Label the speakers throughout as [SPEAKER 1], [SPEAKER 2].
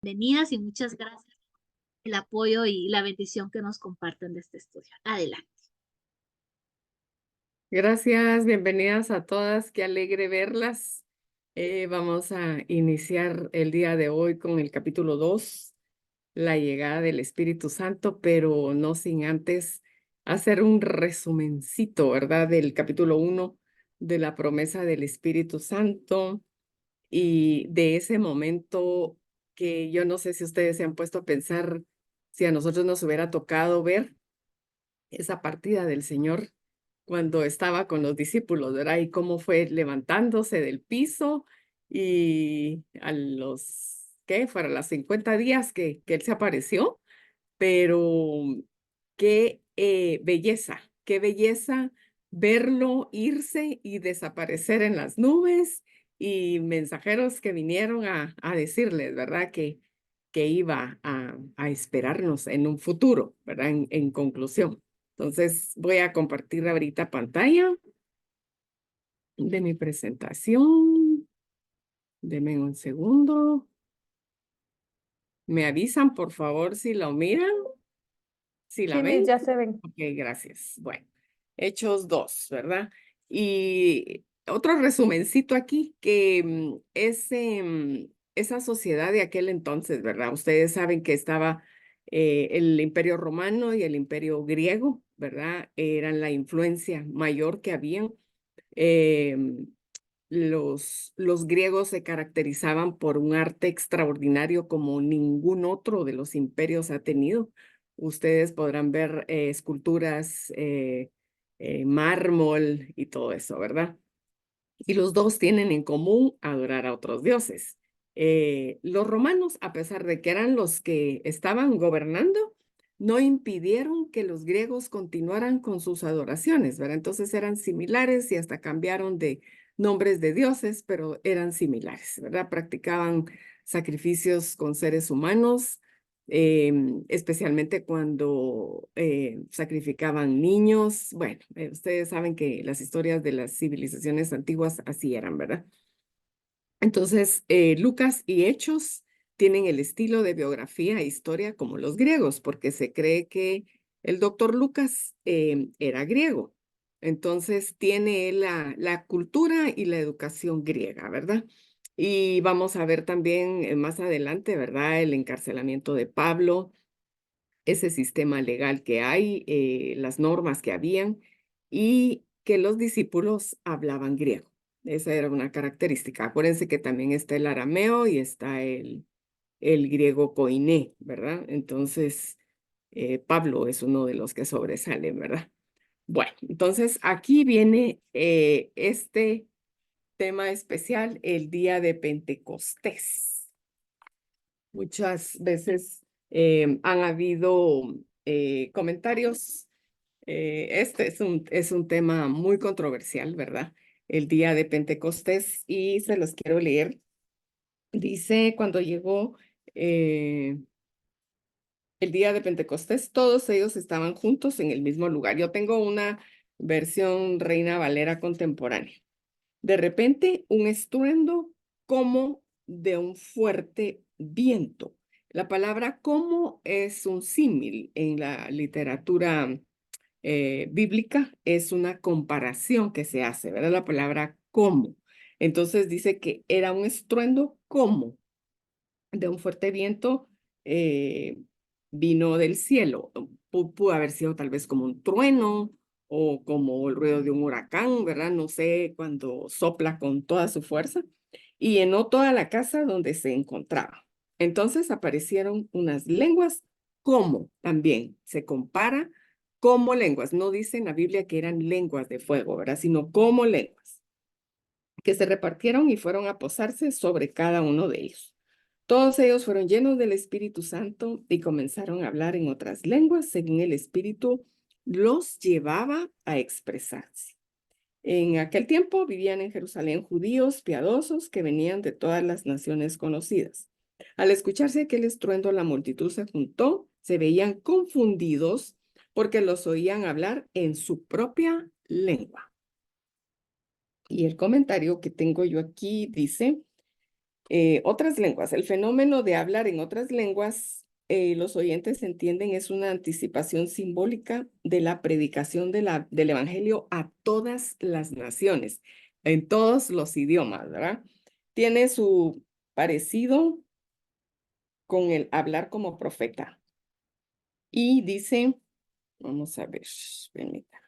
[SPEAKER 1] Bienvenidas y muchas gracias por el apoyo y la bendición que nos comparten de este estudio. Adelante.
[SPEAKER 2] Gracias, bienvenidas a todas, qué alegre verlas. Vamos a iniciar el día de hoy con el capítulo 2, la llegada del Espíritu Santo, pero no sin antes hacer un resumencito, ¿verdad? Del capítulo 1 de la promesa del Espíritu Santo y de ese momento que yo no sé si ustedes se han puesto a pensar si a nosotros nos hubiera tocado ver esa partida del Señor cuando estaba con los discípulos, ¿verdad? Y cómo fue levantándose del piso y a los, ¿qué? Fueron los 50 días que Él se apareció, pero qué belleza verlo irse y desaparecer en las nubes y mensajeros que vinieron a decirles, ¿verdad? Que iba a esperarnos en un futuro, ¿verdad? En conclusión. Entonces, voy a compartir ahorita pantalla de mi presentación. Denme un segundo. ¿Me avisan, por favor, si lo miran? ¿Si la
[SPEAKER 3] Sí,
[SPEAKER 2] ven?
[SPEAKER 3] Miss, ya se ven.
[SPEAKER 2] Ok, gracias. Bueno, Hechos 2, ¿verdad? Y otro resumencito aquí, que esa sociedad de aquel entonces, ¿verdad? Ustedes saben que estaba el Imperio Romano y el Imperio Griego, ¿verdad? Eran la influencia mayor que habían. Em, los griegos se caracterizaban por un arte extraordinario como ningún otro de los imperios ha tenido. Ustedes podrán ver esculturas, mármol y todo eso, ¿verdad? Y los dos tienen en común adorar a otros dioses. Los romanos, a pesar de que eran los que estaban gobernando, no impidieron que los griegos continuaran con sus adoraciones, ¿verdad? Entonces eran similares y hasta cambiaron de nombres de dioses, pero eran similares, ¿verdad? Practicaban sacrificios con seres humanos, especialmente cuando sacrificaban niños. Bueno, ustedes saben que las historias de las civilizaciones antiguas así eran, ¿verdad? Entonces, Lucas y Hechos tienen el estilo de biografía e historia como los griegos, porque se cree que el doctor Lucas era griego. Entonces, tiene la cultura y la educación griega, ¿verdad? Y vamos a ver también más adelante, ¿verdad? El encarcelamiento de Pablo, ese sistema legal que hay, las normas que habían y que los discípulos hablaban griego. Esa era una característica. Acuérdense que también está el arameo y está el griego koiné, ¿verdad? Entonces, Pablo es uno de los que sobresalen, ¿verdad? Bueno, entonces aquí viene este tema especial, el día de Pentecostés. Muchas veces han habido comentarios. Este es un tema muy controversial, ¿verdad? El día de Pentecostés, y se los quiero leer. Dice, cuando llegó el día de Pentecostés, todos ellos estaban juntos en el mismo lugar. Yo tengo una versión Reina Valera contemporánea. De repente, un estruendo como de un fuerte viento. La palabra como es un símil en la literatura bíblica, es una comparación que se hace, ¿verdad? La palabra como. Entonces dice que era un estruendo como de un fuerte viento eh, vino del cielo. Pudo haber sido tal vez como un trueno o como el ruido de un huracán, ¿verdad? No sé, cuando sopla con toda su fuerza y llenó toda la casa donde se encontraba. Entonces aparecieron unas lenguas como también se compara como lenguas. No dice en la Biblia que eran lenguas de fuego, ¿verdad? Sino como lenguas que se repartieron y fueron a posarse sobre cada uno de ellos. Todos ellos fueron llenos del Espíritu Santo y comenzaron a hablar en otras lenguas según el Espíritu los llevaba a expresarse. En aquel tiempo vivían en Jerusalén judíos piadosos que venían de todas las naciones conocidas. Al escucharse aquel estruendo, la multitud se juntó, se veían confundidos porque los oían hablar en su propia lengua. Y el comentario que tengo yo aquí dice, Otras lenguas. El fenómeno de hablar en otras lenguas, los oyentes entienden, es una anticipación simbólica de la predicación del Evangelio a todas las naciones, en todos los idiomas, ¿verdad? Tiene su parecido con el hablar como profeta. Y dice, vamos a ver, permítame.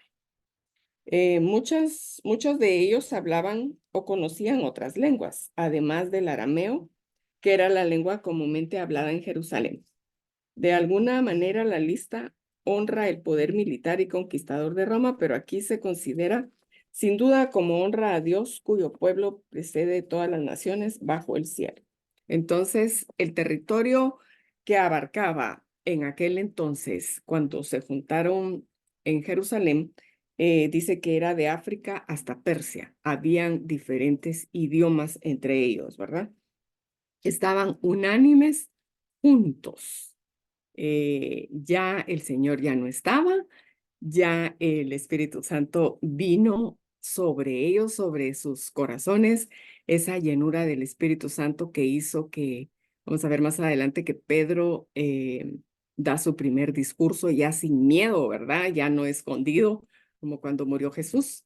[SPEAKER 2] Muchos de ellos hablaban o conocían otras lenguas, además del arameo, que era la lengua comúnmente hablada en Jerusalén. De alguna manera la lista honra el poder militar y conquistador de Roma, pero aquí se considera sin duda como honra a Dios, cuyo pueblo precede todas las naciones bajo el cielo. Entonces, el territorio que abarcaba en aquel entonces, cuando se juntaron en Jerusalén, dice que era de África hasta Persia. Habían diferentes idiomas entre ellos, ¿verdad? Estaban unánimes juntos. Ya el Señor ya no estaba, ya el Espíritu Santo vino sobre ellos, sobre sus corazones, esa llenura del Espíritu Santo que hizo que, vamos a ver más adelante, que Pedro da su primer discurso ya sin miedo, ¿verdad? Ya no escondido, como cuando murió Jesús.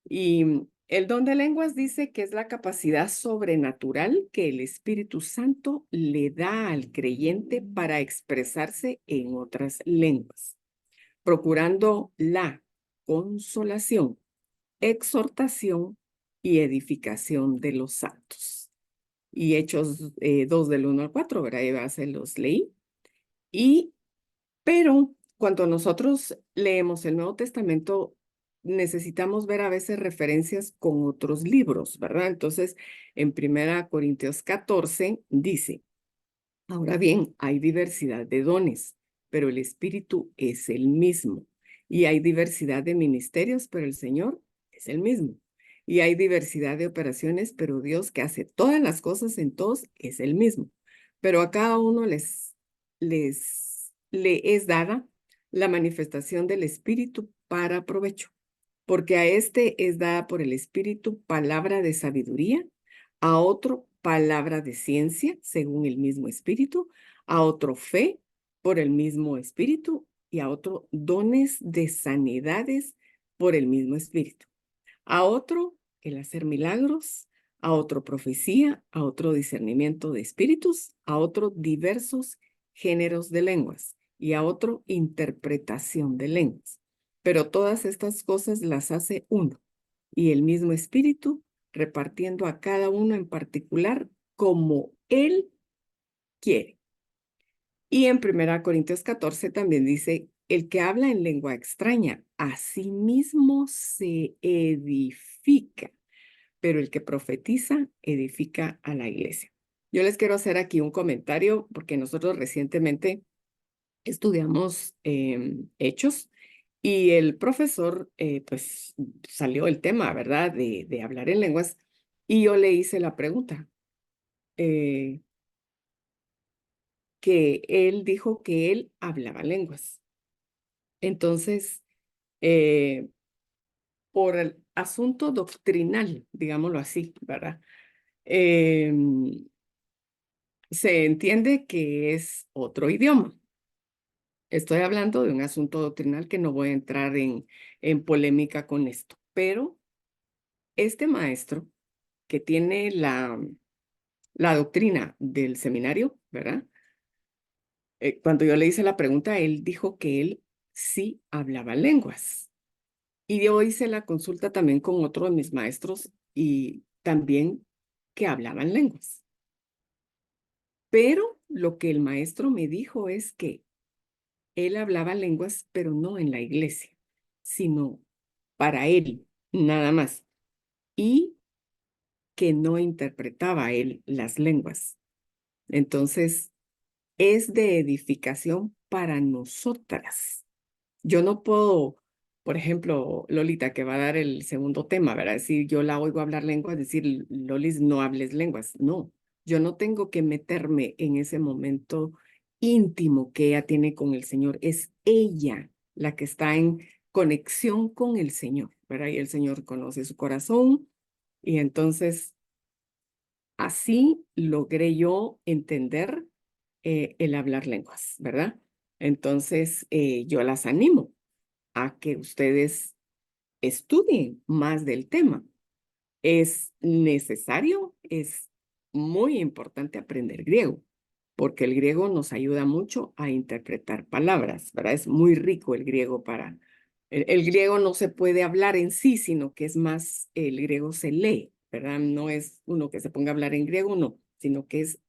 [SPEAKER 2] Y el don de lenguas dice que es la capacidad sobrenatural que el Espíritu Santo le da al creyente para expresarse en otras lenguas, procurando la consolación, exhortación y edificación de los santos. Y Hechos 2 del 1 al 4, ¿verdad? Ya se los leí. Pero cuando nosotros leemos el Nuevo Testamento, necesitamos ver a veces referencias con otros libros, ¿verdad? Entonces, en 1 Corintios 14 dice, ahora bien, hay diversidad de dones, pero el Espíritu es el mismo. Y hay diversidad de ministerios, pero el Señor es el mismo. Y hay diversidad de operaciones, pero Dios que hace todas las cosas en todos es el mismo. Pero a cada uno le es dada la manifestación del Espíritu para provecho, porque a este es dada por el Espíritu palabra de sabiduría, a otro palabra de ciencia, según el mismo Espíritu, a otro fe por el mismo Espíritu y a otro dones de sanidades por el mismo Espíritu, a otro el hacer milagros, a otro profecía, a otro discernimiento de espíritus, a otro diversos géneros de lenguas y a otro interpretación de lenguas. Pero todas estas cosas las hace uno y el mismo espíritu, repartiendo a cada uno en particular como él quiere. Y en 1 Corintios 14 también dice, el que habla en lengua extraña, a sí mismo se edifica, pero el que profetiza edifica a la iglesia. Yo les quiero hacer aquí un comentario porque nosotros recientemente estudiamos Hechos y el profesor, pues salió el tema, ¿verdad? De hablar en lenguas y yo le hice la pregunta, que él dijo que él hablaba lenguas. Entonces, por el asunto doctrinal, digámoslo así, ¿verdad? Se entiende que es otro idioma. Estoy hablando de un asunto doctrinal que no voy a entrar en polémica con esto, pero este maestro que tiene la doctrina del seminario, ¿verdad? Cuando yo le hice la pregunta, él dijo que él sí hablaba lenguas. Y yo hice la consulta también con otro de mis maestros y también que hablaban lenguas. Pero lo que el maestro me dijo es que él hablaba lenguas, pero no en la iglesia, sino para él, nada más. Y que no interpretaba él las lenguas. Entonces, es de edificación para nosotras. Yo no puedo, por ejemplo, Lolita, que va a dar el segundo tema, ¿verdad? Decir, yo la oigo hablar lenguas, decir, Lolis, no hables lenguas. No, yo no tengo que meterme en ese momento íntimo que ella tiene con el Señor. Es ella la que está en conexión con el Señor, ¿verdad? Y el Señor conoce su corazón y entonces así logré yo entender el hablar lenguas, ¿verdad? Entonces, yo las animo a que ustedes estudien más del tema. Es necesario, es muy importante aprender griego, porque el griego nos ayuda mucho a interpretar palabras, ¿verdad? Es muy rico el griego para... El griego no se puede hablar en sí, sino que es más, el griego se lee, ¿verdad? No es uno que se ponga a hablar en griego, no, sino que es,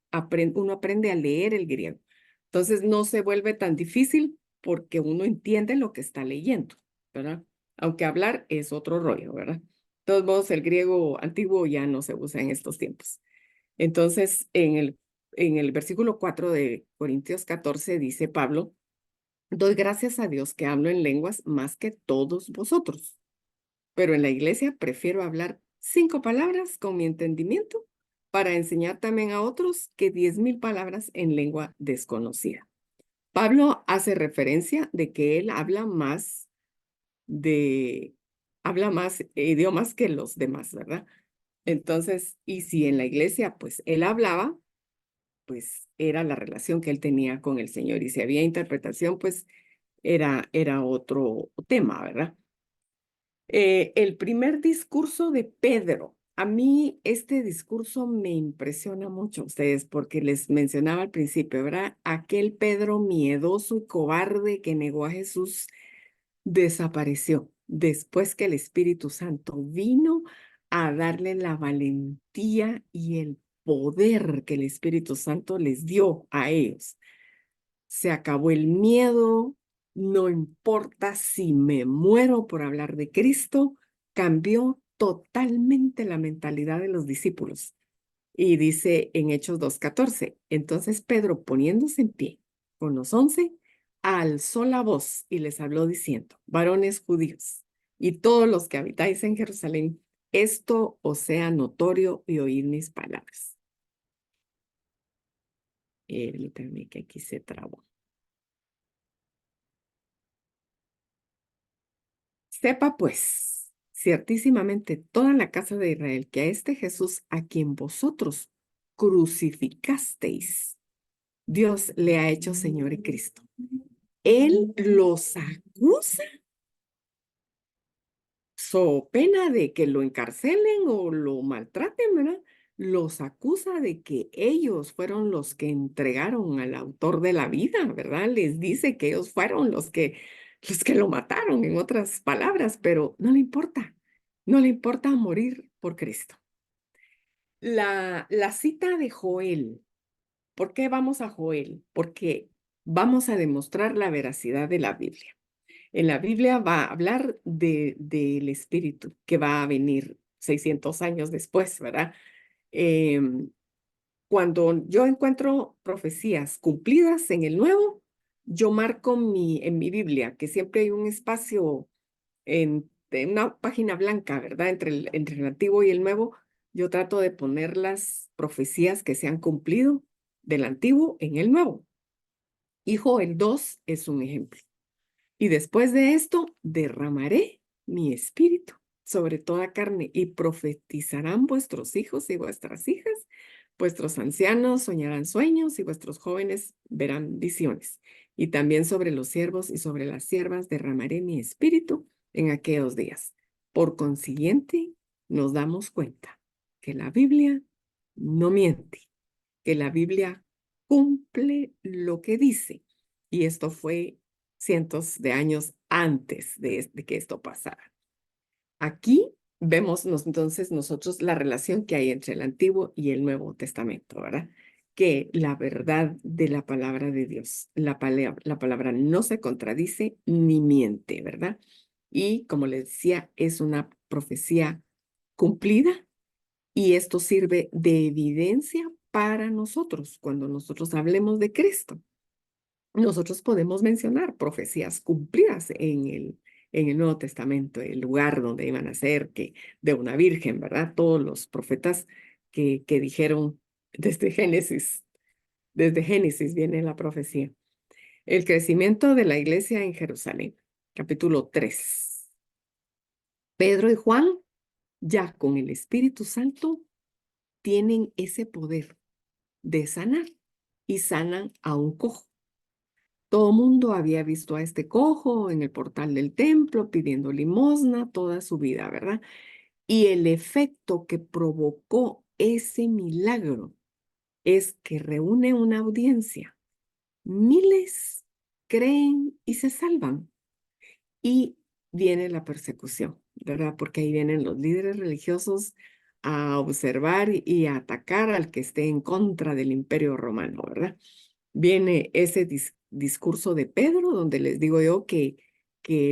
[SPEAKER 2] uno aprende a leer el griego. Entonces no se vuelve tan difícil porque uno entiende lo que está leyendo, ¿verdad? Aunque hablar es otro rollo, ¿verdad? De todos modos, el griego antiguo ya no se usa en estos tiempos. Entonces, en el versículo 4 de Corintios 14 dice Pablo, doy gracias a Dios que hablo en lenguas más que todos vosotros, pero en la iglesia prefiero hablar 5 palabras con mi entendimiento para enseñar también a otros que 10,000 palabras en lengua desconocida. Pablo hace referencia de que él habla más idiomas que los demás, ¿verdad? Entonces, y si en la iglesia, pues él hablaba, pues era la relación que él tenía con el Señor. Y si había interpretación, pues era otro tema, ¿verdad? El primer discurso de Pedro. A mí este discurso me impresiona mucho, ustedes, porque les mencionaba al principio, ¿verdad? Aquel Pedro miedoso y cobarde que negó a Jesús desapareció después que el Espíritu Santo vino a darle la valentía y el poder que el Espíritu Santo les dio a ellos. Se acabó el miedo, no importa si me muero por hablar de Cristo, cambió totalmente la mentalidad de los discípulos. Y dice en Hechos 2:14, entonces Pedro, poniéndose en pie con los 11, alzó la voz y les habló diciendo, varones judíos y todos los que habitáis en Jerusalén, esto os sea notorio y oíd mis palabras. Permítame que aquí se trabó. Sepa pues, ciertísimamente toda la casa de Israel, que a este Jesús, a quien vosotros crucificasteis, Dios le ha hecho Señor y Cristo. Él los acusa, so pena de que lo encarcelen o lo maltraten, ¿verdad? Los acusa de que ellos fueron los que entregaron al autor de la vida, ¿verdad? Les dice que ellos fueron los que lo mataron, en otras palabras, pero no le importa. No le importa morir por Cristo. La cita de Joel. ¿Por qué vamos a Joel? Porque vamos a demostrar la veracidad de la Biblia. En la Biblia va a hablar del Espíritu que va a venir 600 años después, ¿verdad? Cuando yo encuentro profecías cumplidas en el Nuevo, yo marco en mi Biblia que siempre hay un espacio en una página blanca, ¿verdad? Entre el Antiguo y el Nuevo, yo trato de poner las profecías que se han cumplido del Antiguo en el Nuevo. Y Joel 2 es un ejemplo. Y después de esto, derramaré mi espíritu sobre toda carne y profetizarán vuestros hijos y vuestras hijas, vuestros ancianos soñarán sueños y vuestros jóvenes verán visiones. Y también sobre los siervos y sobre las siervas derramaré mi espíritu en aquellos días. Por consiguiente, nos damos cuenta que la Biblia no miente, que la Biblia cumple lo que dice. Y esto fue cientos de años antes de que esto pasara. Aquí vemos entonces nosotros la relación que hay entre el Antiguo y el Nuevo Testamento, ¿verdad? Que la verdad de la palabra de Dios, la palabra no se contradice ni miente, ¿verdad? Y como les decía, es una profecía cumplida y esto sirve de evidencia para nosotros cuando nosotros hablemos de Cristo. Nosotros podemos mencionar profecías cumplidas en el Nuevo Testamento, el lugar donde iban a ser, que de una virgen, ¿verdad? Todos los profetas que dijeron desde Génesis viene la profecía. El crecimiento de la iglesia en Jerusalén, capítulo 3. Pedro y Juan, ya con el Espíritu Santo, tienen ese poder de sanar y sanan a un cojo. Todo mundo había visto a este cojo en el portal del templo pidiendo limosna toda su vida, ¿verdad? Y el efecto que provocó ese milagro es que reúne una audiencia. Miles creen y se salvan. Y viene la persecución, ¿verdad? Porque ahí vienen los líderes religiosos a observar y a atacar al que esté en contra del imperio romano, ¿verdad? Viene ese discurso de Pedro, donde les digo yo que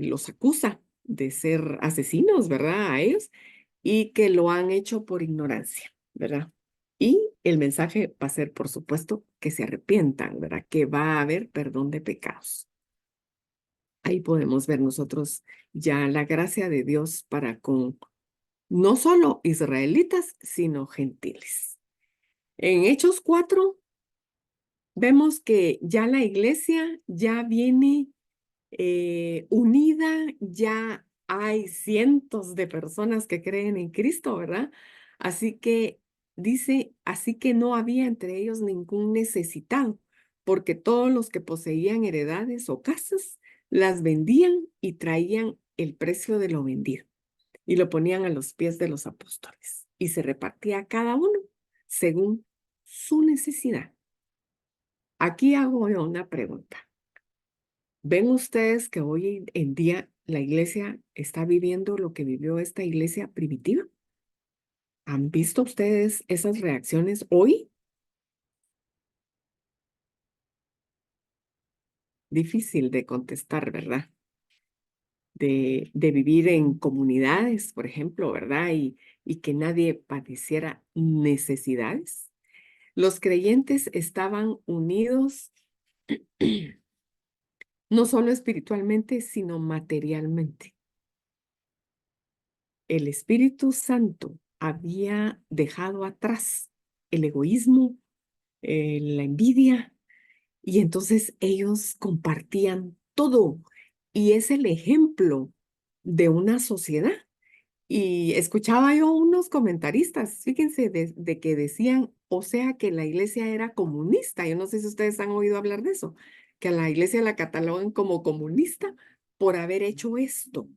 [SPEAKER 2] los acusa de ser asesinos, ¿verdad? A ellos, y que lo han hecho por ignorancia, ¿verdad? Y el mensaje va a ser, por supuesto, que se arrepientan, ¿verdad? Que va a haber perdón de pecados. Ahí podemos ver nosotros ya la gracia de Dios para con no solo israelitas, sino gentiles. En Hechos 4 vemos que ya la iglesia ya viene unida, ya hay cientos de personas que creen en Cristo, ¿verdad? Así que dice, así que no había entre ellos ningún necesitado, porque todos los que poseían heredades o casas las vendían y traían el precio de lo vendido y lo ponían a los pies de los apóstoles y se repartía a cada uno según su necesidad. Aquí hago yo una pregunta. ¿Ven ustedes que hoy en día la iglesia está viviendo lo que vivió esta iglesia primitiva? ¿Han visto ustedes esas reacciones hoy? Difícil de contestar, ¿verdad? De vivir en comunidades, por ejemplo, ¿verdad? Y que nadie padeciera necesidades. Los creyentes estaban unidos no solo espiritualmente, sino materialmente. El Espíritu Santo había dejado atrás el egoísmo, la envidia, y entonces ellos compartían todo. Y es el ejemplo de una sociedad. Y escuchaba yo unos comentaristas, fíjense, de que decían, o sea, que la iglesia era comunista. Yo no sé si ustedes han oído hablar de eso, que a la iglesia la catalogan como comunista por haber hecho esto,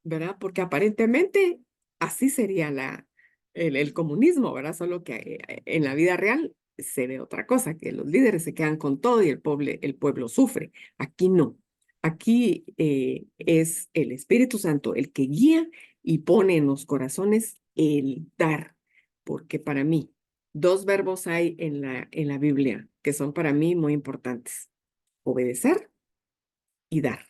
[SPEAKER 2] ¿verdad? Porque aparentemente así sería el comunismo, ¿verdad? Solo que en la vida real se ve otra cosa, que los líderes se quedan con todo y el pueblo sufre. Aquí no. Aquí es el Espíritu Santo el que guía y pone en los corazones el dar, porque para mí dos verbos hay en la Biblia que son para mí muy importantes: obedecer y dar.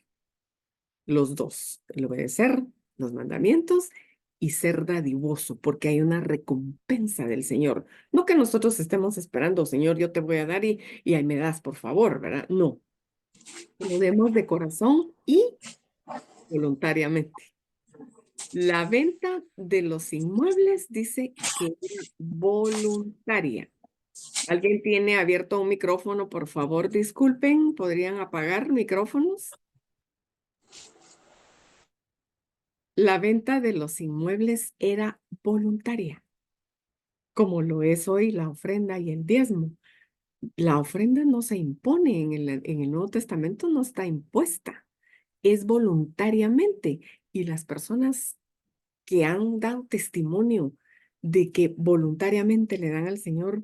[SPEAKER 2] Los dos, el obedecer los mandamientos y ser dadivoso, porque hay una recompensa del Señor. No que nosotros estemos esperando, Señor, yo te voy a dar y ahí me das, por favor, ¿verdad? No, lo demos de corazón y voluntariamente. La venta de los inmuebles dice que era voluntaria. ¿Alguien tiene abierto un micrófono? Por favor, disculpen, ¿podrían apagar micrófonos? La venta de los inmuebles era voluntaria, como lo es hoy la ofrenda y el diezmo. La ofrenda no se impone en el Nuevo Testamento, no está impuesta, es voluntariamente. Y las personas que han dado testimonio de que voluntariamente le dan al Señor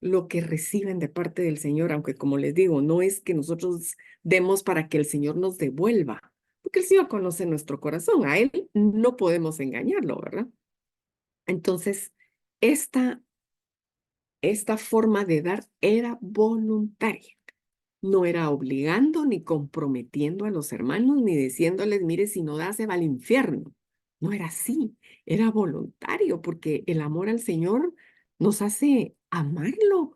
[SPEAKER 2] lo que reciben de parte del Señor, aunque como les digo, no es que nosotros demos para que el Señor nos devuelva, porque el Señor conoce nuestro corazón, a Él no podemos engañarlo, ¿verdad? Entonces, esta, esta forma de dar era voluntaria. No era obligando ni comprometiendo a los hermanos, ni diciéndoles, mire, si no da, se va al infierno. No era así, era voluntario, porque el amor al Señor nos hace amarlo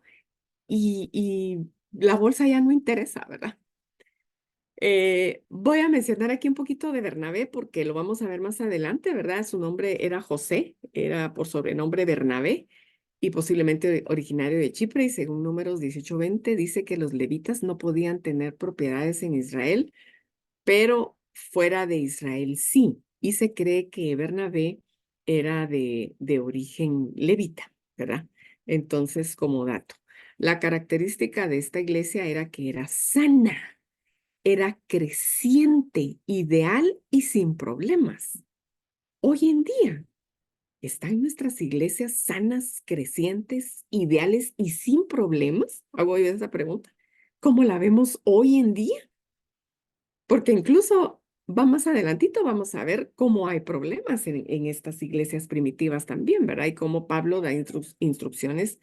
[SPEAKER 2] y la bolsa ya no interesa, ¿verdad? Voy a mencionar aquí un poquito de Bernabé porque lo vamos a ver más adelante, ¿verdad? Su nombre era José, era por sobrenombre Bernabé y posiblemente originario de Chipre, y según Números 18:20 dice que los levitas no podían tener propiedades en Israel, pero fuera de Israel sí. Y se cree que Bernabé era de origen levita, ¿verdad? Entonces, como dato, la característica de esta iglesia era que era sana, era creciente, ideal y sin problemas. Hoy en día, ¿están nuestras iglesias sanas, crecientes, ideales y sin problemas? Hago yo esa pregunta. ¿Cómo la vemos hoy en día? Porque incluso va más adelantito, vamos a ver cómo hay problemas en estas iglesias primitivas también, ¿verdad? Y cómo Pablo da instrucciones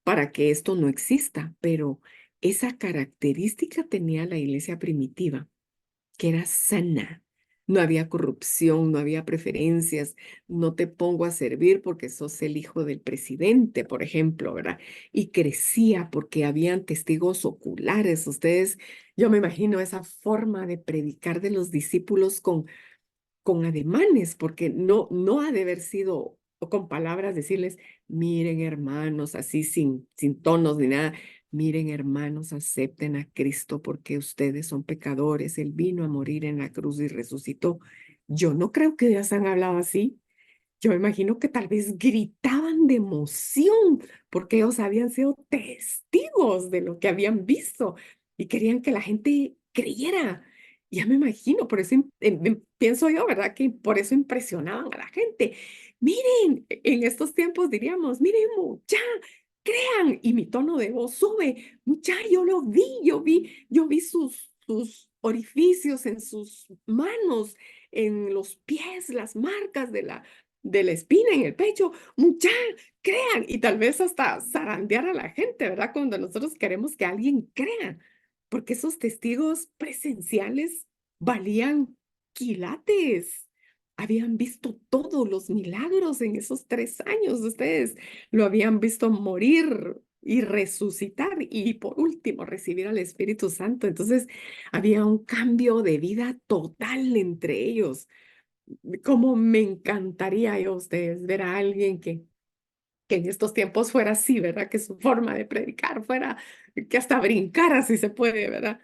[SPEAKER 2] para que esto no exista. Pero esa característica tenía la iglesia primitiva, que era sana. No había corrupción, no había preferencias, no te pongo a servir porque sos el hijo del presidente, por ejemplo, ¿verdad? Y crecía porque habían testigos oculares. Ustedes, yo me imagino esa forma de predicar de los discípulos con ademanes, porque no ha de haber sido o con palabras decirles, miren hermanos, así sin tonos ni nada, miren hermanos, acepten a Cristo porque ustedes son pecadores, Él vino a morir en la cruz y resucitó. Yo no creo que ellas han hablado así. Yo me imagino que tal vez gritaban de emoción porque ellos habían sido testigos de lo que habían visto y querían que la gente creyera. Ya me imagino, por eso pienso yo, ¿verdad? Que por eso impresionaban a la gente. Miren, en estos tiempos diríamos, miren, mucha, crean. Y mi tono de voz sube, mucha, yo lo vi, yo vi sus orificios en sus manos, en los pies, las marcas de la espina en el pecho, mucha, crean, y tal vez hasta zarandear a la gente, ¿verdad? Cuando nosotros queremos que alguien crea, porque esos testigos presenciales valían quilates. Habían visto todos los milagros en esos 3 años. Ustedes lo habían visto morir y resucitar y por último recibir al Espíritu Santo. Entonces había un cambio de vida total entre ellos. Como me encantaría yo a ustedes ver a alguien que en estos tiempos fuera así, ¿verdad? Que su forma de predicar fuera, que hasta brincara si se puede, ¿verdad?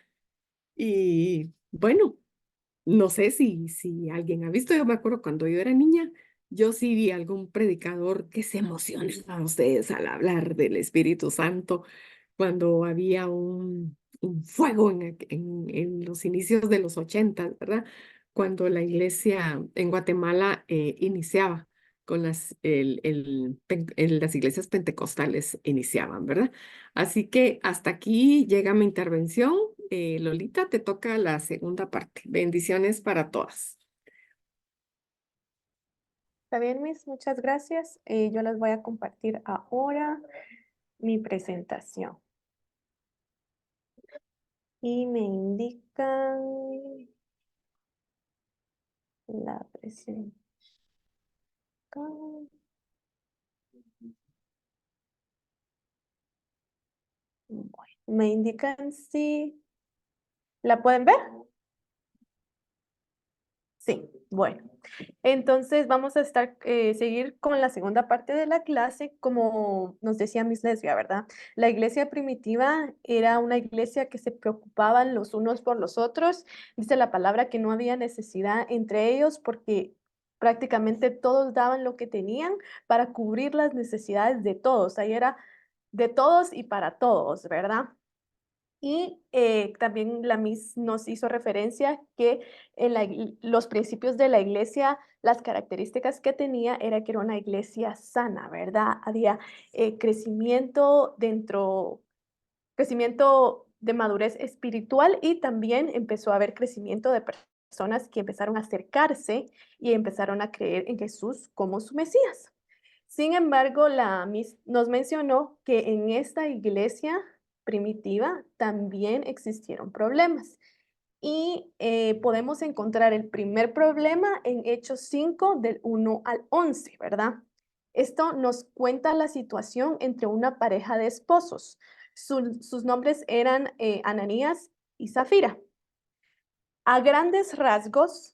[SPEAKER 2] Y bueno, no sé si alguien ha visto, yo me acuerdo cuando yo era niña, yo sí vi algún predicador que se emocionaba a ustedes al hablar del Espíritu Santo, cuando había un fuego en los inicios de los 80, ¿verdad? Cuando la iglesia en Guatemala iniciaba con las iglesias pentecostales iniciaban, ¿verdad? Así que hasta aquí llega mi intervención. Lolita, te toca la segunda parte. Bendiciones para todas.
[SPEAKER 3] Está bien, Miss, muchas gracias. Yo les voy a compartir ahora mi presentación. Y me indican la presentación. Bueno, me indican si la pueden ver. Sí, bueno. Entonces vamos a seguir con la segunda parte de la clase, como nos decía Miss Lesbia, ¿verdad? La iglesia primitiva era una iglesia que se preocupaban los unos por los otros. Dice la palabra que no había necesidad entre ellos porque prácticamente todos daban lo que tenían para cubrir las necesidades de todos. Ahí era de todos y para todos, ¿verdad? Y también la Miss nos hizo referencia que los principios de la iglesia, las características que tenía era que era una iglesia sana, ¿verdad? Había crecimiento de madurez espiritual y también empezó a haber crecimiento de personas que empezaron a acercarse y empezaron a creer en Jesús como su Mesías. Sin embargo, la Miss nos mencionó que en esta iglesia primitiva también existieron problemas. Y podemos encontrar el primer problema en Hechos 5, del 1 al 11, ¿verdad? Esto nos cuenta la situación entre una pareja de esposos. Sus nombres eran Ananías y Zafira. A grandes rasgos,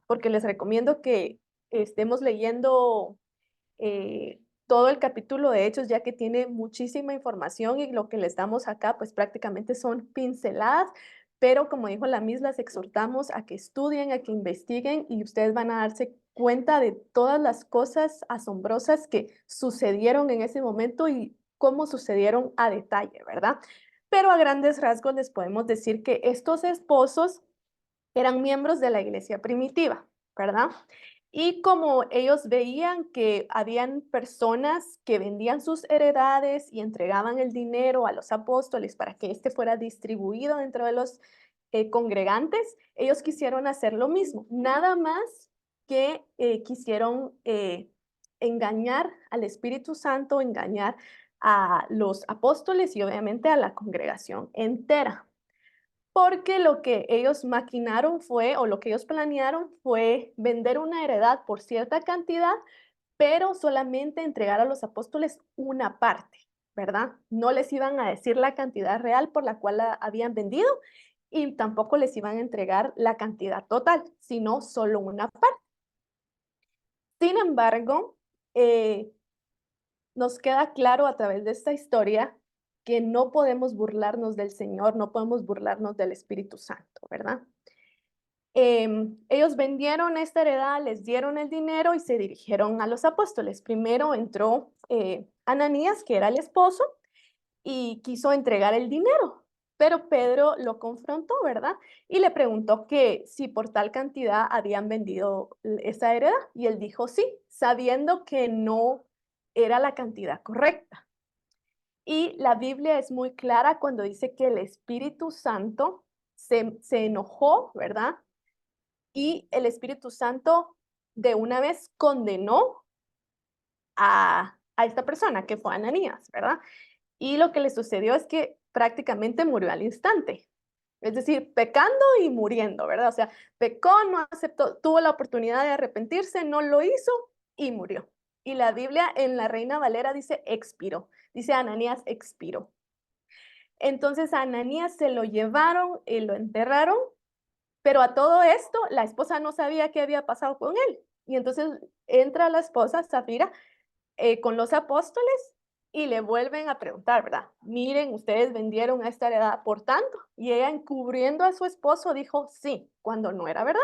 [SPEAKER 3] porque les recomiendo que estemos leyendo todo el capítulo de Hechos, ya que tiene muchísima información y lo que les damos acá, pues prácticamente son pinceladas, pero como dijo la Miss, las exhortamos a que estudien, a que investiguen y ustedes van a darse cuenta de todas las cosas asombrosas que sucedieron en ese momento y cómo sucedieron a detalle, ¿verdad? Pero a grandes rasgos les podemos decir que estos esposos eran miembros de la iglesia primitiva, ¿verdad? Y como ellos veían que habían personas que vendían sus heredades y entregaban el dinero a los apóstoles para que éste fuera distribuido dentro de los congregantes, ellos quisieron hacer lo mismo, nada más que quisieron engañar al Espíritu Santo, engañar a los apóstoles y obviamente a la congregación entera. Porque lo que ellos maquinaron fue, o lo que ellos planearon fue vender una heredad por cierta cantidad, pero solamente entregar a los apóstoles una parte, ¿verdad? No les iban a decir la cantidad real por la cual la habían vendido y tampoco les iban a entregar la cantidad total, sino solo una parte. Sin embargo, nos queda claro a través de esta historia que no podemos burlarnos del Señor, no podemos burlarnos del Espíritu Santo, ¿verdad? Ellos vendieron esta heredad, les dieron el dinero y se dirigieron a los apóstoles. Primero entró Ananías, que era el esposo, y quiso entregar el dinero, pero Pedro lo confrontó, ¿verdad? Y le preguntó que si por tal cantidad habían vendido esa heredad. Y él dijo sí, sabiendo que no era la cantidad correcta. Y la Biblia es muy clara cuando dice que el Espíritu Santo se enojó, ¿verdad? Y el Espíritu Santo de una vez condenó a esta persona, que fue Ananías, ¿verdad? Y lo que le sucedió es que prácticamente murió al instante. Es decir, pecando y muriendo, ¿verdad? O sea, pecó, no aceptó, tuvo la oportunidad de arrepentirse, no lo hizo y murió. Y la Biblia en la Reina Valera dice expiró, dice Ananías expiró. Entonces a Ananías se lo llevaron y lo enterraron, pero a todo esto la esposa no sabía qué había pasado con él. Y entonces entra la esposa, Zafira, con los apóstoles y le vuelven a preguntar, ¿verdad? Miren, ustedes vendieron a esta heredad por tanto. Y ella, encubriendo a su esposo, dijo sí, cuando no era verdad.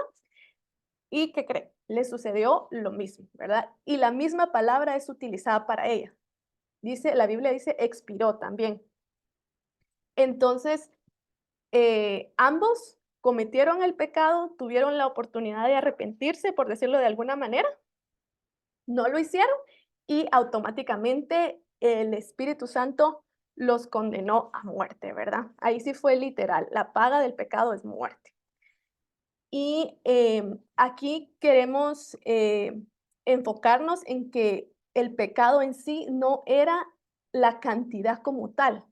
[SPEAKER 3] ¿Y qué cree? Le sucedió lo mismo, ¿verdad? Y la misma palabra es utilizada para ella. Dice, la Biblia dice expiró también. Entonces, ambos cometieron el pecado, tuvieron la oportunidad de arrepentirse, por decirlo de alguna manera, no lo hicieron y automáticamente el Espíritu Santo los condenó a muerte, ¿verdad? Ahí sí fue literal, la paga del pecado es muerte. Y aquí queremos enfocarnos en que el pecado en sí no era la cantidad como tal.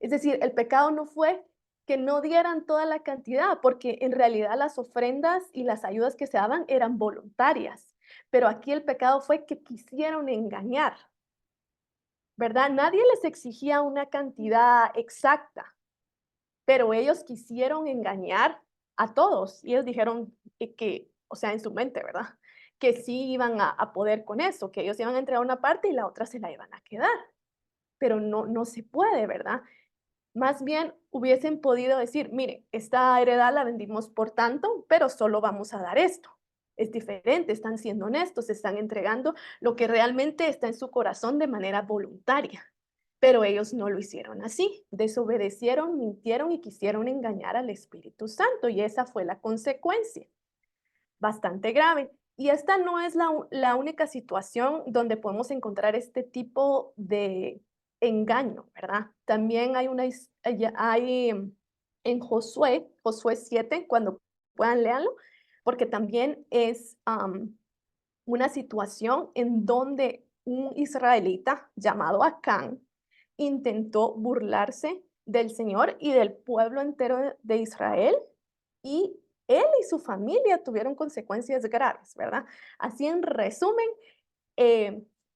[SPEAKER 3] Es decir, el pecado no fue que no dieran toda la cantidad, porque en realidad las ofrendas y las ayudas que se daban eran voluntarias. Pero aquí el pecado fue que quisieron engañar, ¿verdad? Nadie les exigía una cantidad exacta, pero ellos quisieron engañar a todos. Y ellos dijeron que, o sea, en su mente, ¿verdad? Que sí iban a poder con eso, que ellos iban a entregar una parte y la otra se la iban a quedar. Pero no se puede, ¿verdad? Más bien hubiesen podido decir, mire, esta heredad la vendimos por tanto, pero solo vamos a dar esto. Es diferente, están siendo honestos, están entregando lo que realmente está en su corazón de manera voluntaria. Pero ellos no lo hicieron así, desobedecieron, mintieron y quisieron engañar al Espíritu Santo y esa fue la consecuencia, bastante grave. Y esta no es la única situación donde podemos encontrar este tipo de engaño, ¿verdad? También hay en Josué 7, cuando puedan leerlo, porque también es una situación en donde un israelita llamado Acán intentó burlarse del Señor y del pueblo entero de Israel y él y su familia tuvieron consecuencias graves, ¿verdad? Así en resumen,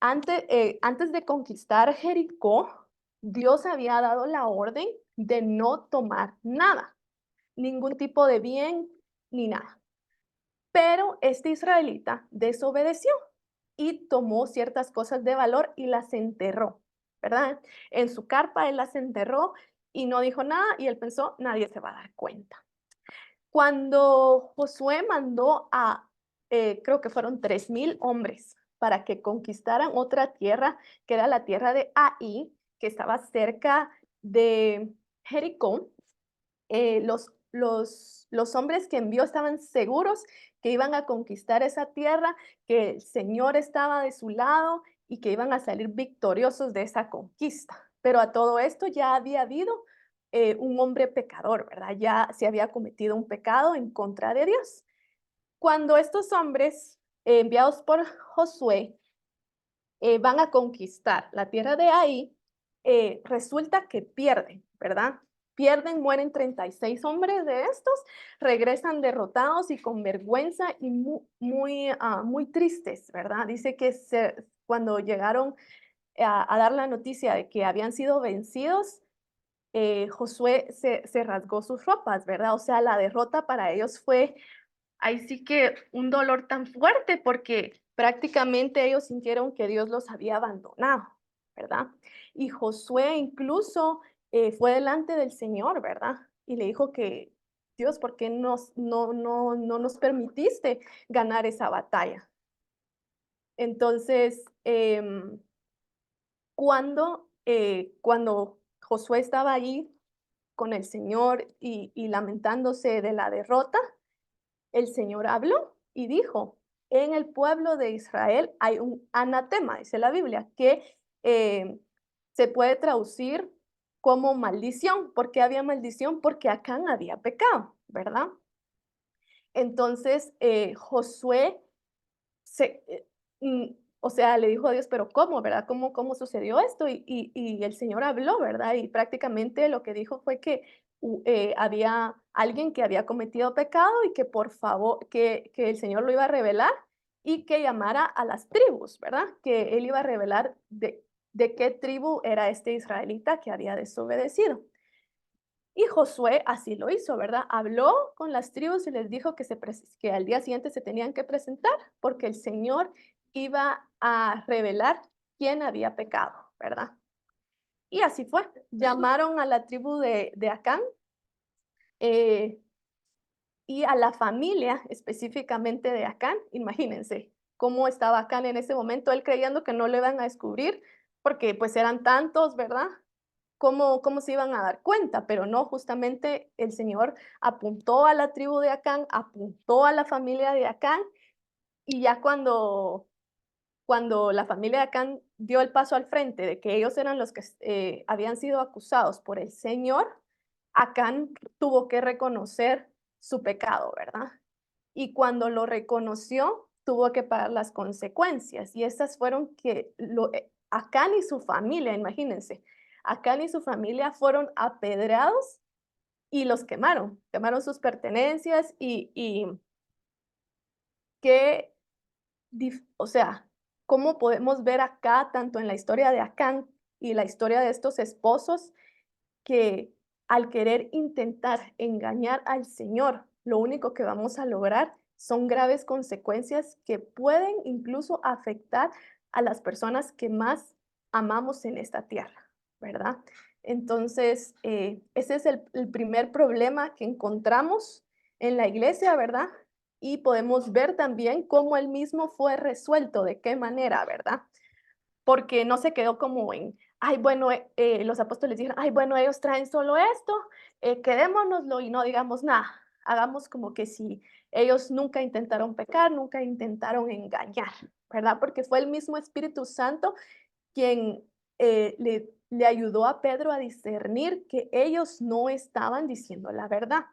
[SPEAKER 3] antes de conquistar Jericó, Dios había dado la orden de no tomar nada, ningún tipo de bien ni nada. Pero este israelita desobedeció y tomó ciertas cosas de valor y las enterró, ¿verdad? En su carpa él las enterró y no dijo nada y él pensó, nadie se va a dar cuenta. Cuando Josué mandó creo que fueron 3,000 hombres para que conquistaran otra tierra, que era la tierra de Ai, que estaba cerca de Jericó, los hombres que envió estaban seguros que iban a conquistar esa tierra, que el Señor estaba de su lado y que iban a salir victoriosos de esa conquista. Pero a todo esto ya había habido un hombre pecador, ¿verdad? Ya se había cometido un pecado en contra de Dios. Cuando estos hombres enviados por Josué van a conquistar la tierra de ahí, resulta que pierden, ¿verdad? Pierden, mueren 36 hombres de estos, regresan derrotados y con vergüenza y muy tristes, ¿verdad? Dice que cuando llegaron a dar la noticia de que habían sido vencidos, Josué se rasgó sus ropas, ¿verdad? O sea, la derrota para ellos fue ahí sí que un dolor tan fuerte porque prácticamente ellos sintieron que Dios los había abandonado, ¿verdad? Y Josué incluso fue delante del Señor, ¿verdad? Y le dijo que, Dios, ¿por qué no nos permitiste ganar esa batalla? Entonces, cuando Josué estaba ahí con el Señor y lamentándose de la derrota, el Señor habló y dijo, en el pueblo de Israel hay un anatema, dice la Biblia, que se puede traducir como maldición. ¿Por qué había maldición? Porque Acán había pecado, ¿verdad? Entonces Josué se, o sea, le dijo a Dios, pero ¿cómo, verdad? ¿Cómo sucedió esto? Y el Señor habló, ¿verdad? Y prácticamente lo que dijo fue que había alguien que había cometido pecado y que por favor, que el Señor lo iba a revelar y que llamara a las tribus, ¿verdad? Que él iba a revelar de qué tribu era este israelita que había desobedecido. Y Josué así lo hizo, ¿verdad? Habló con las tribus y les dijo que al día siguiente se tenían que presentar porque el Señor iba a revelar quién había pecado, ¿verdad? Y así fue. Llamaron a la tribu de Acán eh, y a la familia específicamente de Acán. Imagínense cómo estaba Acán en ese momento, él creyendo que no le iban a descubrir porque pues eran tantos, ¿verdad? ¿Cómo se iban a dar cuenta? Pero no, justamente el Señor apuntó a la tribu de Acán, apuntó a la familia de Acán, y ya cuando la familia de Acán dio el paso al frente de que ellos eran los que habían sido acusados por el Señor, Acán tuvo que reconocer su pecado, ¿verdad? Y cuando lo reconoció, tuvo que pagar las consecuencias. Y estas fueron que Acán y su familia, imagínense, Acán y su familia fueron apedreados y los quemaron sus pertenencias y qué, o sea, cómo podemos ver acá, tanto en la historia de Acán y la historia de estos esposos, que al querer intentar engañar al Señor, lo único que vamos a lograr son graves consecuencias que pueden incluso afectar a las personas que más amamos en esta tierra, ¿verdad? Entonces, ese es el primer problema que encontramos en la iglesia, ¿verdad? Y podemos ver también cómo él mismo fue resuelto, de qué manera, ¿verdad? Porque no se quedó como en, ay, bueno, los apóstoles dijeron, ay, bueno, ellos traen solo esto, quedémonoslo y no digamos nada. Hagamos como que si ellos nunca intentaron pecar, nunca intentaron engañar, ¿verdad? Porque fue el mismo Espíritu Santo quien le ayudó a Pedro a discernir que ellos no estaban diciendo la verdad.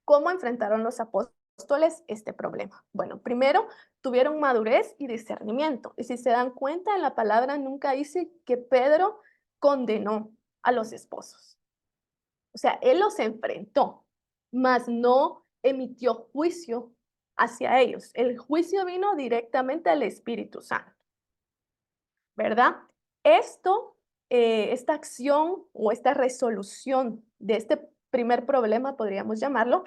[SPEAKER 3] ¿Cómo enfrentaron los apóstoles este problema? Bueno, primero tuvieron madurez y discernimiento. Y si se dan cuenta, en la palabra nunca dice que Pedro condenó a los esposos. O sea, él los enfrentó, mas no emitió juicio hacia ellos. El juicio vino directamente al Espíritu Santo, ¿verdad? Esta acción o esta resolución de este primer problema, podríamos llamarlo,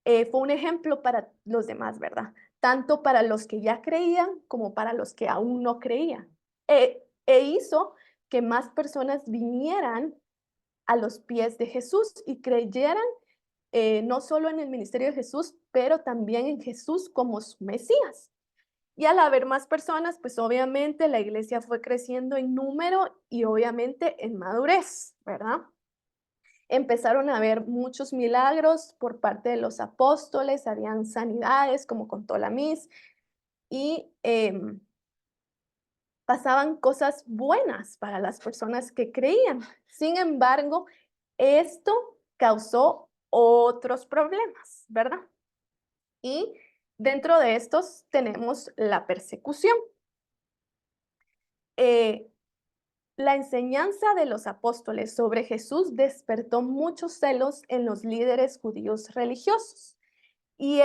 [SPEAKER 3] fue un ejemplo para los demás, ¿verdad? Tanto para los que ya creían como para los que aún no creían. Hizo que más personas vinieran a los pies de Jesús y creyeran no solo en el ministerio de Jesús, pero también en Jesús como su Mesías. Y al haber más personas, pues obviamente la iglesia fue creciendo en número y obviamente en madurez, ¿verdad? Empezaron a haber muchos milagros por parte de los apóstoles, habían sanidades, como contó la Miss, y pasaban cosas buenas para las personas que creían. Sin embargo, esto causó otros problemas, ¿verdad? Y dentro de estos tenemos la persecución. La enseñanza de los apóstoles sobre Jesús despertó muchos celos en los líderes judíos religiosos. Y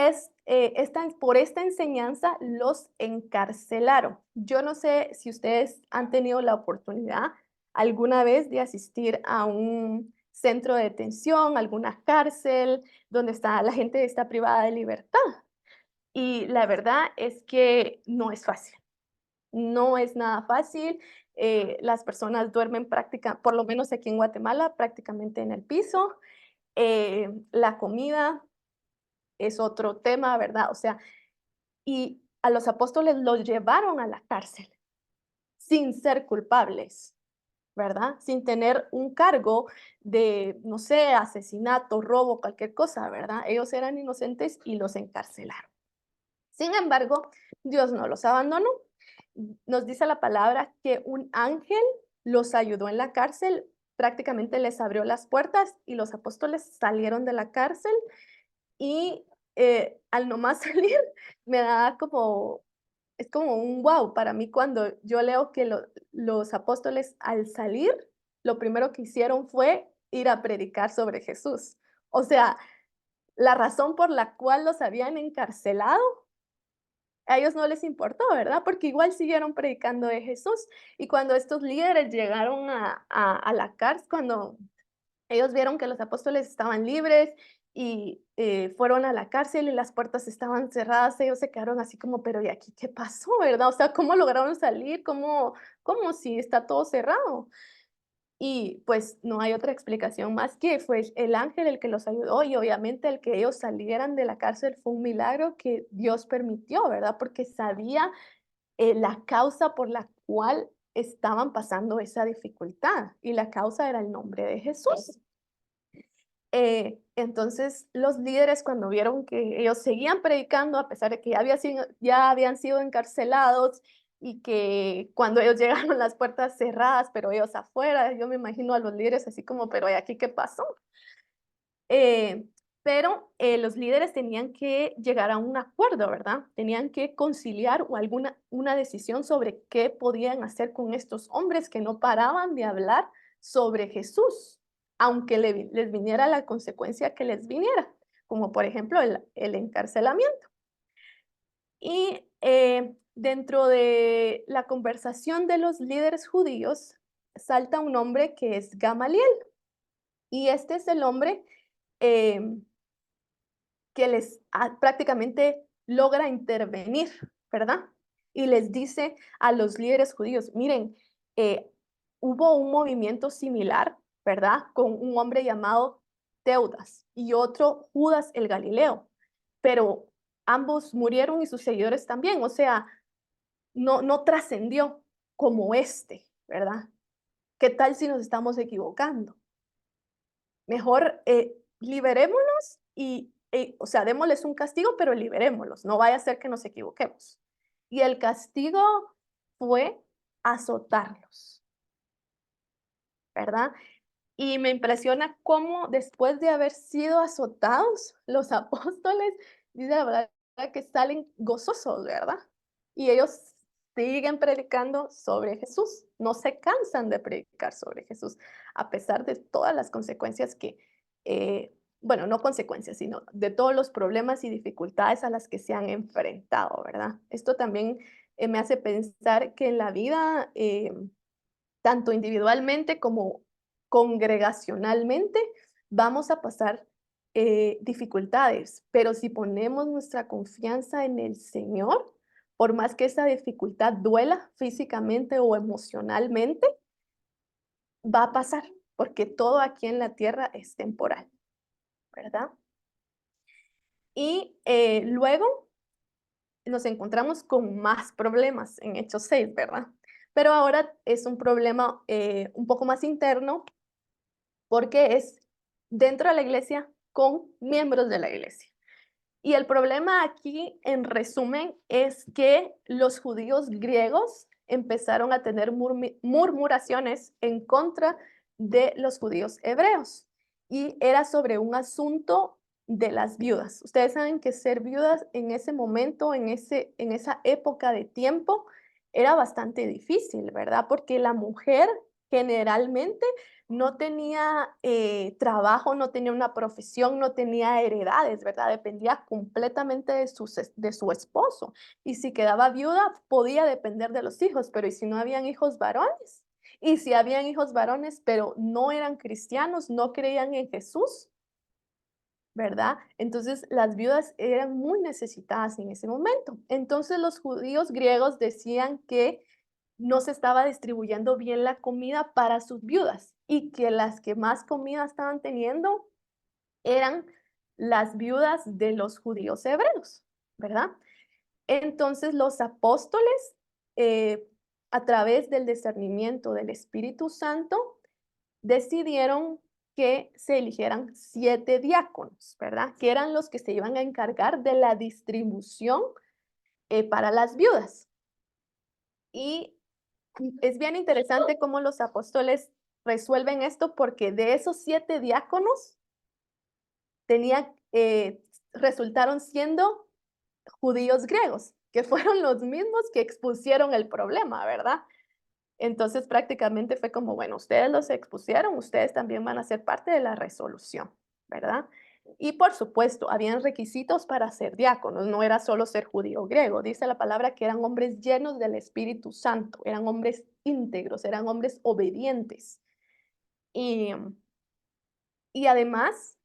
[SPEAKER 3] por esta enseñanza los encarcelaron. Yo no sé si ustedes han tenido la oportunidad alguna vez de asistir a un centro de detención, alguna cárcel, donde la gente está privada de libertad. Y la verdad es que no es fácil. No es nada fácil. Las personas duermen por lo menos aquí en Guatemala, prácticamente en el piso. La comida es otro tema, ¿verdad? O sea, y a los apóstoles los llevaron a la cárcel sin ser culpables, ¿verdad? Sin tener un cargo de, no sé, asesinato, robo, cualquier cosa, ¿verdad? Ellos eran inocentes y los encarcelaron. Sin embargo, Dios no los abandonó. Nos dice la palabra que un ángel los ayudó en la cárcel, prácticamente les abrió las puertas y los apóstoles salieron de la cárcel y al nomás salir me da es como un wow para mí cuando yo leo que los apóstoles al salir, lo primero que hicieron fue ir a predicar sobre Jesús. O sea, la razón por la cual los habían encarcelado a ellos no les importó, ¿verdad? Porque igual siguieron predicando de Jesús. Y cuando estos líderes llegaron a la cárcel, cuando ellos vieron que los apóstoles estaban libres y fueron a la cárcel y las puertas estaban cerradas, ellos se quedaron así como, pero ¿y aquí qué pasó, verdad? O sea, ¿cómo lograron salir? ¿Cómo si está todo cerrado? Y pues no hay otra explicación más que fue el ángel el que los ayudó y obviamente el que ellos salieran de la cárcel fue un milagro que Dios permitió, ¿verdad? Porque sabía la causa por la cual estaban pasando esa dificultad y la causa era el nombre de Jesús. Entonces los líderes cuando vieron que ellos seguían predicando a pesar de que ya habían sido encarcelados y que cuando ellos llegaron las puertas cerradas, pero ellos afuera, yo me imagino a los líderes así como, pero ¿y aquí qué pasó? Pero los líderes tenían que llegar a un acuerdo, ¿verdad? Tenían que conciliar o una decisión sobre qué podían hacer con estos hombres que no paraban de hablar sobre Jesús, aunque les viniera la consecuencia que les viniera, como por ejemplo el encarcelamiento. Y dentro de la conversación de los líderes judíos, salta un hombre que es Gamaliel. Y este es el hombre que prácticamente logra intervenir, ¿verdad? Y les dice a los líderes judíos, miren, hubo un movimiento similar, ¿verdad? Con un hombre llamado Teudas y otro Judas el Galileo, pero ambos murieron y sus seguidores también, o sea, no trascendió como ¿verdad? ¿Qué tal si nos estamos equivocando? Mejor liberémonos o sea, démosles un castigo, pero liberémoslos, no vaya a ser que nos equivoquemos. Y el castigo fue azotarlos, ¿verdad? Y me impresiona cómo después de haber sido azotados, los apóstoles, dice la verdad que salen gozosos, ¿verdad? Y ellos siguen predicando sobre Jesús, no se cansan de predicar sobre Jesús, a pesar de todas las consecuencias bueno, no consecuencias, sino de todos los problemas y dificultades a las que se han enfrentado, ¿verdad? Esto también me hace pensar que en la vida, tanto individualmente como congregacionalmente, vamos a pasar dificultades, pero si ponemos nuestra confianza en el Señor, por más que esa dificultad duela físicamente o emocionalmente, va a pasar, porque todo aquí en la tierra es temporal, ¿verdad? Y luego nos encontramos con más problemas en Hechos 6, ¿verdad? Pero ahora es un problema un poco más interno porque es dentro de la iglesia con miembros de la iglesia. Y el problema aquí, en resumen, es que los judíos griegos empezaron a tener murmuraciones en contra de los judíos hebreos. Y era sobre un asunto de las viudas. Ustedes saben que ser viudas en ese momento, en esa época de tiempo, era bastante difícil, ¿verdad? Porque la mujer generalmente no tenía trabajo, no tenía una profesión, no tenía heredades, ¿verdad? Dependía completamente de su esposo. Y si quedaba viuda, podía depender de los hijos, pero ¿y si no habían hijos varones? Y si habían hijos varones, pero no eran cristianos, no creían en Jesús, ¿verdad? Entonces las viudas eran muy necesitadas en ese momento. Entonces los judíos griegos decían que no se estaba distribuyendo bien la comida para sus viudas y que las que más comida estaban teniendo eran las viudas de los judíos hebreos, ¿verdad? Entonces los apóstoles, a través del discernimiento del Espíritu Santo, decidieron que se eligieran 7 diáconos, ¿verdad? Que eran los que se iban a encargar de la distribución para las viudas. Y es bien interesante cómo los apóstoles resuelven esto, porque de esos 7 diáconos resultaron siendo judíos griegos, que fueron los mismos que expusieron el problema, ¿verdad? Entonces prácticamente fue como, bueno, ustedes los expusieron, ustedes también van a ser parte de la resolución, ¿verdad? Y por supuesto, habían requisitos para ser diáconos, no era solo ser judío o griego, dice la palabra que eran hombres llenos del Espíritu Santo, eran hombres íntegros, eran hombres obedientes. Y, y además,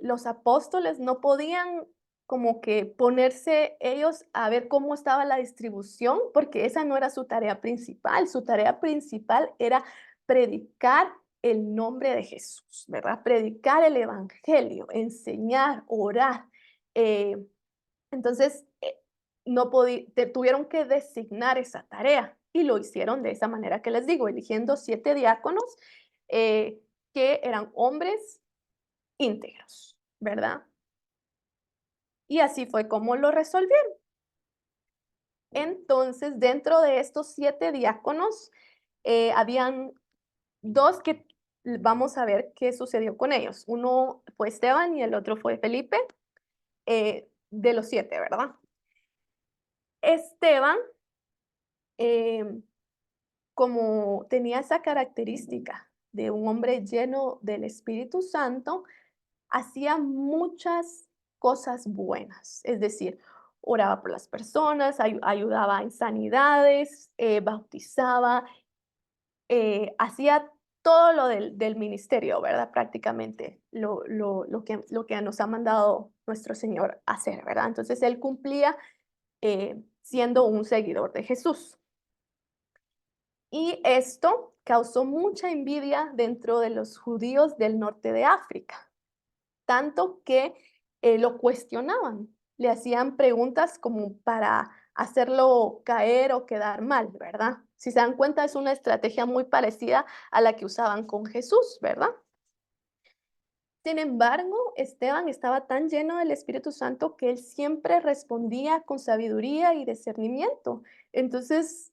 [SPEAKER 3] los apóstoles no podían como que ponerse ellos a ver cómo estaba la distribución, porque esa no era su tarea principal era predicar el nombre de Jesús, ¿verdad? Predicar el evangelio, enseñar, orar. Eh, entonces, tuvieron que designar esa tarea y lo hicieron de esa manera que les digo, eligiendo 7 diáconos que eran hombres íntegros, ¿verdad? Y así fue como lo resolvieron. Entonces, dentro de estos 7 diáconos, habían 2 que vamos a ver qué sucedió con ellos. Uno fue Esteban y el otro fue Felipe, de los 7, ¿verdad? Esteban, como tenía esa característica de un hombre lleno del Espíritu Santo, hacía muchas cosas buenas, es decir, oraba por las personas, ayudaba en sanidades, bautizaba, hacía todo lo del ministerio, ¿verdad? Prácticamente lo que nos ha mandado nuestro Señor hacer, ¿verdad? Entonces él cumplía siendo un seguidor de Jesús. Y esto causó mucha envidia dentro de los judíos del norte de África, tanto que lo cuestionaban, le hacían preguntas como para hacerlo caer o quedar mal, ¿verdad? Si se dan cuenta, es una estrategia muy parecida a la que usaban con Jesús, ¿verdad? Sin embargo, Esteban estaba tan lleno del Espíritu Santo que él siempre respondía con sabiduría y discernimiento. Entonces,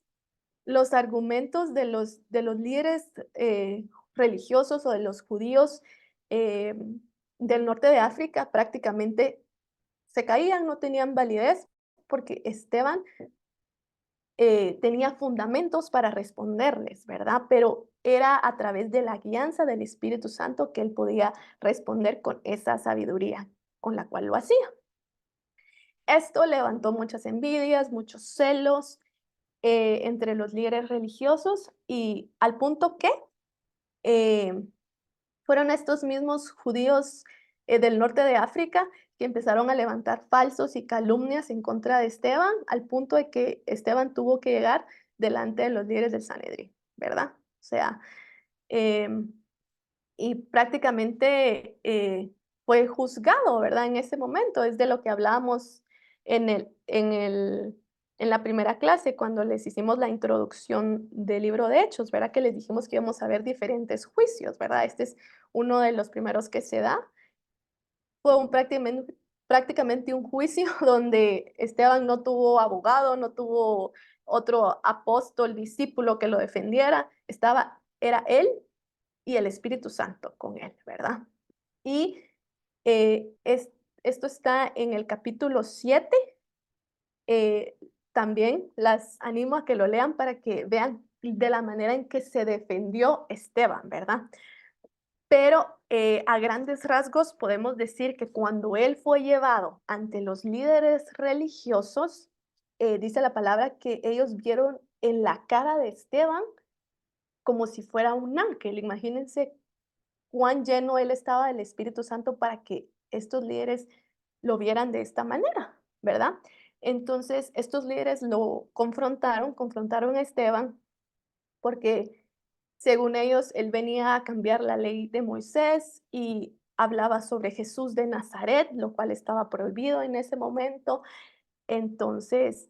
[SPEAKER 3] los argumentos de los líderes religiosos o de los judíos eh, del norte de África prácticamente se caían, no tenían validez, porque Esteban tenía fundamentos para responderles, ¿verdad? Pero era a través de la guianza del Espíritu Santo que él podía responder con esa sabiduría con la cual lo hacía. Esto levantó muchas envidias, muchos celos entre los líderes religiosos y al punto que eh, fueron estos mismos judíos del norte de África que empezaron a levantar falsos y calumnias en contra de Esteban, al punto de que Esteban tuvo que llegar delante de los líderes del Sanedrín, ¿verdad? O sea, em, y prácticamente fue juzgado, ¿verdad? En ese momento, es de lo que hablábamos en la primera clase, cuando les hicimos la introducción del libro de Hechos, ¿verdad? Que les dijimos que íbamos a ver diferentes juicios, ¿verdad? Este es uno de los primeros que se da. Fue prácticamente un juicio donde Esteban no tuvo abogado, no tuvo otro apóstol, discípulo que lo defendiera. Era él y el Espíritu Santo con él, ¿verdad? Y esto está en el capítulo 7. También las animo a que lo lean para que vean de la manera en que se defendió Esteban, ¿verdad? Pero a grandes rasgos podemos decir que cuando él fue llevado ante los líderes religiosos, dice la palabra que ellos vieron en la cara de Esteban como si fuera un ángel. Imagínense cuán lleno él estaba del Espíritu Santo para que estos líderes lo vieran de esta manera, ¿verdad? Entonces, estos líderes lo confrontaron a Esteban porque según ellos, él venía a cambiar la ley de Moisés y hablaba sobre Jesús de Nazaret, lo cual estaba prohibido en ese momento. Entonces,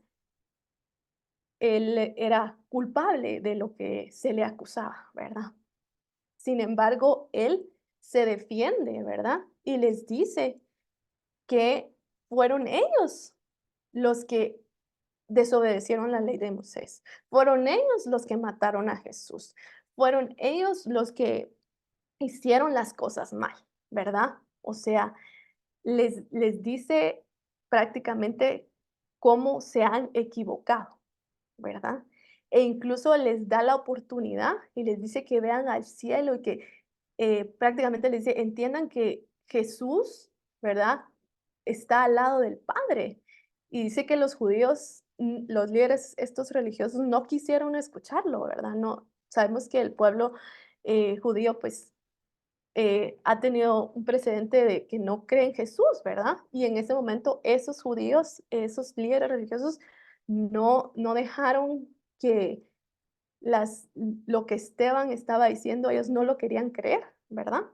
[SPEAKER 3] él era culpable de lo que se le acusaba, ¿verdad? Sin embargo, él se defiende, ¿verdad? Y les dice que fueron ellos los que desobedecieron la ley de Moisés. Fueron ellos los que mataron a Jesús. Fueron ellos los que hicieron las cosas mal, ¿verdad? O sea, les dice prácticamente cómo se han equivocado, ¿verdad? E incluso les da la oportunidad y les dice que vean al cielo y que prácticamente les dice, entiendan que Jesús, ¿verdad? Está al lado del Padre. Y dice que los judíos, los líderes, estos religiosos, no quisieron escucharlo, ¿verdad? No, sabemos que el pueblo judío, pues, ha tenido un precedente de que no cree en Jesús, ¿verdad? Y en ese momento esos judíos, esos líderes religiosos, no dejaron que lo que Esteban estaba diciendo, ellos no lo querían creer, ¿verdad?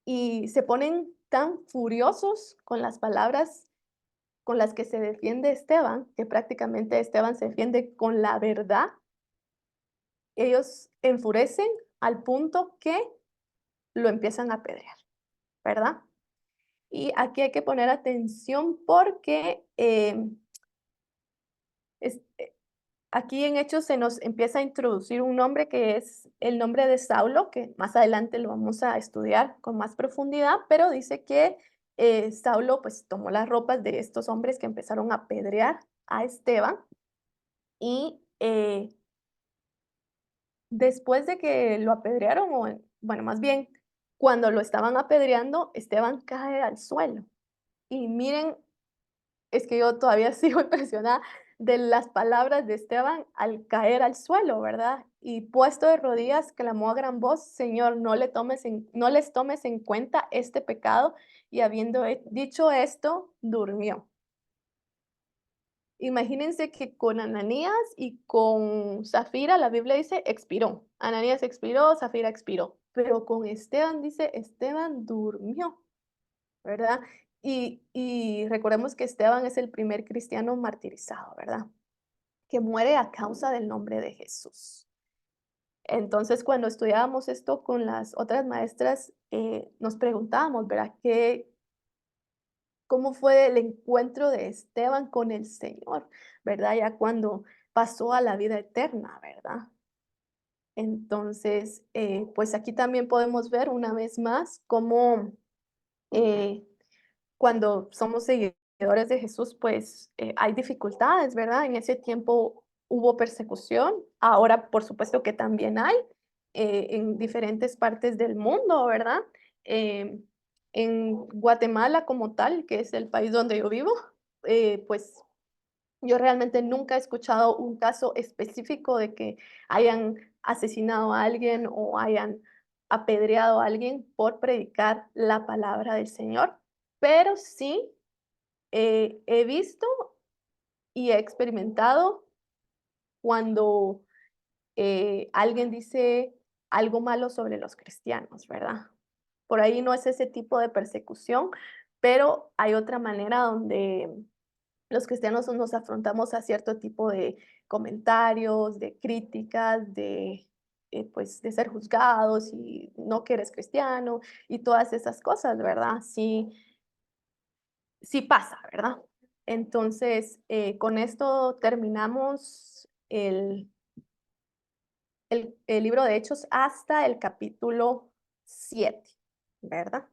[SPEAKER 3] Y se ponen tan furiosos con las palabras con las que se defiende Esteban, que prácticamente Esteban se defiende con la verdad. Ellos enfurecen al punto que lo empiezan a apedrear, ¿verdad? Y aquí hay que poner atención porque es- eh, aquí en Hechos se nos empieza a introducir un nombre que es el nombre de Saulo, que más adelante lo vamos a estudiar con más profundidad, pero dice que Saulo pues tomó las ropas de estos hombres que empezaron a apedrear a Esteban y después de que lo apedrearon, bueno, más bien, cuando lo estaban apedreando, Esteban cae al suelo. Y miren, es que yo todavía sigo impresionada de las palabras de Esteban al caer al suelo, ¿verdad? Y puesto de rodillas, clamó a gran voz: Señor, no les tomes en cuenta este pecado. Y habiendo dicho esto, durmió. Imagínense que con Ananías y con Zafira, la Biblia dice, expiró. Ananías expiró, Zafira expiró. Pero con Esteban dice, Esteban durmió, ¿verdad? Y recordemos que Esteban es el primer cristiano martirizado, ¿verdad? Que muere a causa del nombre de Jesús. Entonces, cuando estudiábamos esto con las otras maestras, nos preguntábamos, ¿verdad? ¿Cómo fue el encuentro de Esteban con el Señor, verdad? Ya cuando pasó a la vida eterna, ¿verdad? Entonces, pues aquí también podemos ver una vez más cómo eh, cuando somos seguidores de Jesús, pues hay dificultades, ¿verdad? En ese tiempo hubo persecución, ahora por supuesto que también hay en diferentes partes del mundo, ¿verdad? Em, en Guatemala como tal, que es el país donde yo vivo, pues yo realmente nunca he escuchado un caso específico de que hayan asesinado a alguien o hayan apedreado a alguien por predicar la palabra del Señor, pero sí he visto y he experimentado cuando alguien dice algo malo sobre los cristianos, ¿verdad? Por ahí no es ese tipo de persecución, pero hay otra manera donde los cristianos nos afrontamos a cierto tipo de comentarios, de críticas, pues, de ser juzgados y no que eres cristiano y todas esas cosas, ¿verdad? Sí, sí pasa, ¿verdad? Entonces, con esto terminamos el libro de Hechos hasta el capítulo 7, ¿verdad?